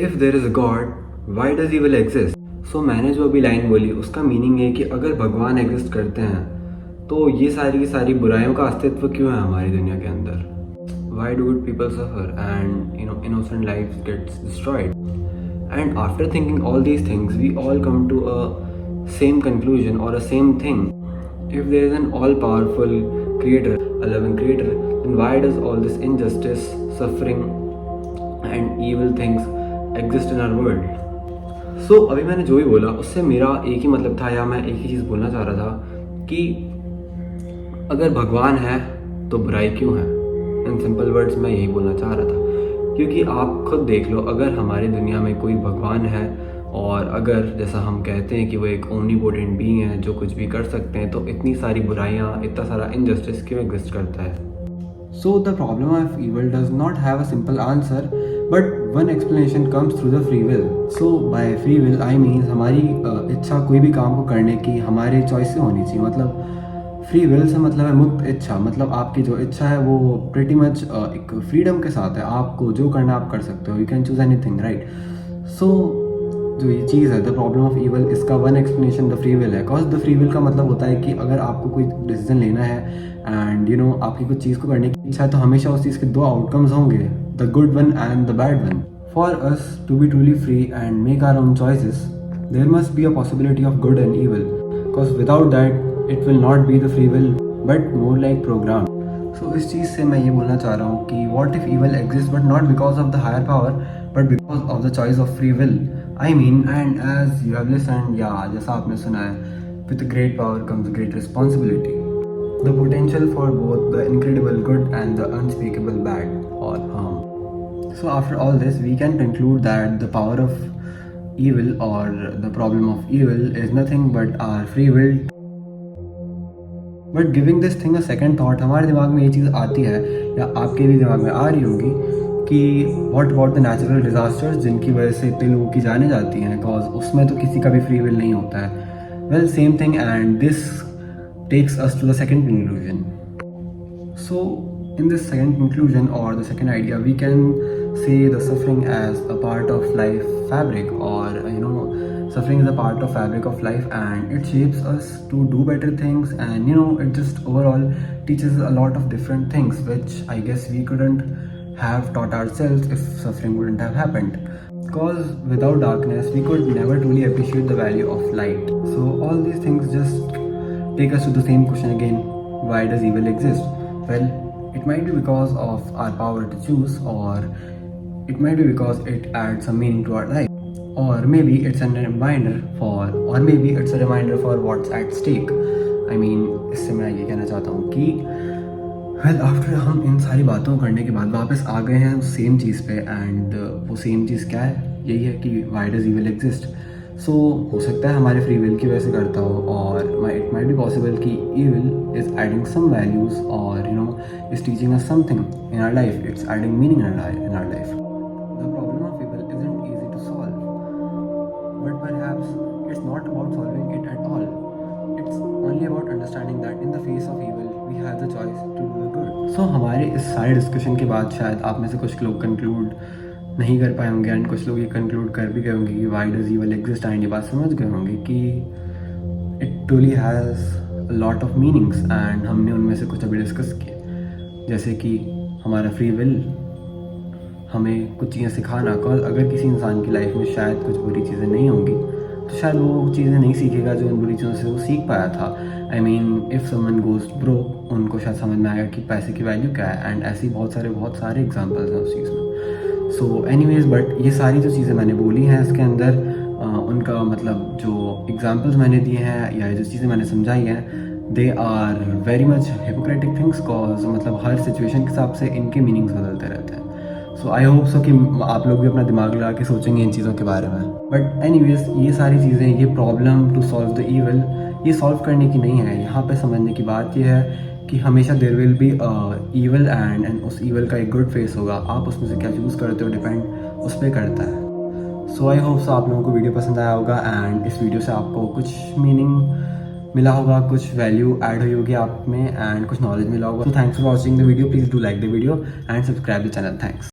If there is a God why does evil exist. So मैंने जो अभी line बोली उसका मीनिंग है कि अगर भगवान एग्जिस्ट करते हैं तो ये सारी की सारी बुराइयों का अस्तित्व क्यों है हमारी दुनिया के अंदर। Why do good people suffer and innocent lives gets destroyed. And after thinking all these things, we all come to a same conclusion or a same thing. If there is an all-powerful creator, a loving creator, then why does all this injustice, suffering and evil things exist in our world? So अभी मैंने जो भी बोला उससे मेरा एक ही मतलब था, या मैं एक ही चीज़ बोलना चाह रहा था कि अगर भगवान है तो बुराई क्यों है। इन सिंपल वर्ड्स मैं यही बोलना चाह रहा था, क्योंकि आप खुद देख लो, अगर हमारी दुनिया में कोई भगवान है और अगर जैसा हम कहते हैं कि वो एक ओमनीपोटेंट बीइंग है जो कुछ भी कर सकते हैं, तो इतनी सारी बुराइयाँ, इतना सारा इनजस्टिस क्यों एग्जिस्ट करता है। So the problem of evil does not have a simple answer, but one explanation comes through the free will. So by free will I mean हमारी इच्छा कोई भी काम को करने की हमारी चॉइस से होनी चाहिए। मतलब फ्री विल से मतलब है मुक्त इच्छा, मतलब आपकी जो इच्छा है वो प्रिटी मच एक फ्रीडम के साथ है, आपको जो करना आप कर सकते हो, you can choose anything, right. So जो ये चीज़ है द प्रॉब्लम ऑफ ईविल, इसका one explanation the free will है। बिकॉज द फ्री विल का मतलब होता है कि अगर आपको कोई डिसीजन लेना है एंड आपकी कुछ चीज़ को करने की इच्छा है, तो हमेशा उस चीज़ के दो आउटकम्स होंगे, the good one and the bad one. For us to be truly free and make our own choices there must be a possibility of good and evil, because without that it will not be the free will but more like program. So इस चीज़ से मैं ये बोलना चाह रहा हूँ कि what if evil exists but not because of the higher power but because of the choice of free will. I mean, and as you have listened, जैसा आपने सुना है, with a great power comes a great responsibility. The potential for both the incredible good and the unspeakable bad or harm. So after all this, we can conclude that the power of evil or the problem of evil is nothing but our free will. But giving this thing a second thought, हमारे दिमाग में ये चीज़ आती है या आपके भी दिमाग में आ रही होगी कि what about the natural disasters जिनकी वजह से इतने लोगों की जाने जाती हैं, बिकॉज उसमें तो किसी का भी फ्री विल नहीं होता है। Well same thing and this takes us to the second conclusion. So in this second conclusion और the second idea we can say the suffering as a part of life fabric, or suffering is a part of fabric of life and it shapes us to do better things, and it just overall teaches a lot of different things which I guess we couldn't have taught ourselves if suffering wouldn't have happened, because without darkness we could never truly appreciate the value of light. So all these things just take us to the same question again, why does evil exist? Well, it might be because of our power to choose, or it might be because it adds some meaning to our life, or maybe it's a reminder for what's at stake. I mean, इससे मैं ये कहना चाहता हूँ कि after हम इन सारी बातों करने के बाद वापस आ गए हैं उस सेम चीज़ पे, एंड वो सेम चीज़ क्या है, यही है कि वाई डज ईविल एग्जिस्ट। सो हो सकता है हमारे फ्री विल की वजह से करता हो, और इट माइट बी पॉसिबल कि evil is adding some values, और is teaching us something in our life, it's adding meaning in our life. The problem of evil isn't easy to solve, but perhaps it's not about solving it at all. It's only about understanding that in the face of evil, we have the choice to do the good. So हमारे इस सारे discussion के बाद शायद आप में से कुछ लोग कंक्लूड नहीं कर पाए होंगे, एंड कुछ लोग ये कंक्लूड कर भी गए होंगे कि why does evil exist, and ये बात समझ गए होंगे कि it truly has a lot of meanings, and हमने उनमें से कुछ अभी डिस्कस किए, जैसे कि हमारा फ्री विल हमें कुछ चीज़ें सिखाना। बिकॉज अगर किसी इंसान की लाइफ में शायद कुछ बुरी चीज़ें नहीं होंगी तो शायद वो चीज़ें नहीं सीखेगा जो उन बुरी चीज़ों से वो सीख पाया था। I mean if someone goes broke, उनको शायद समझ में आएगा कि पैसे की वैल्यू क्या है, एंड ऐसे बहुत सारे एग्जांपल्स हैं उस चीज़ में। सो एनीवेज, बट ये सारी जो चीज़ें मैंने बोली हैं इसके अंदर उनका मतलब जो एग्जाम्पल्स मैंने दिए हैं या जो चीज़ें मैंने समझाई हैं, they are very much hypocritic things, cause मतलब हर सिचुएशन के हिसाब से इनके मीनिंग्स बदलते रहते हैं। सो आई होप सो कि आप लोग भी अपना दिमाग लगा के सोचेंगे इन चीज़ों के बारे में। बट एनीवेज, ये सारी चीज़ें, ये problem to solve the evil, ये सॉल्व करने की नहीं है। यहाँ पे समझने की बात ये है कि हमेशा there will be evil and उस ईविल का एक गुड फेस होगा। आप उसमें से क्या चूज़ करते हो डिपेंड उस पर करता है। सो आई होप सो आप लोगों को वीडियो पसंद आया होगा, एंड इस वीडियो से आपको कुछ मीनिंग मिला होगा, कुछ वैल्यू ऐड हुई होगी आप में, एंड कुछ नॉलेज मिला होगा। So thanks for watching the video, please do like the video and subscribe the channel. Thanks.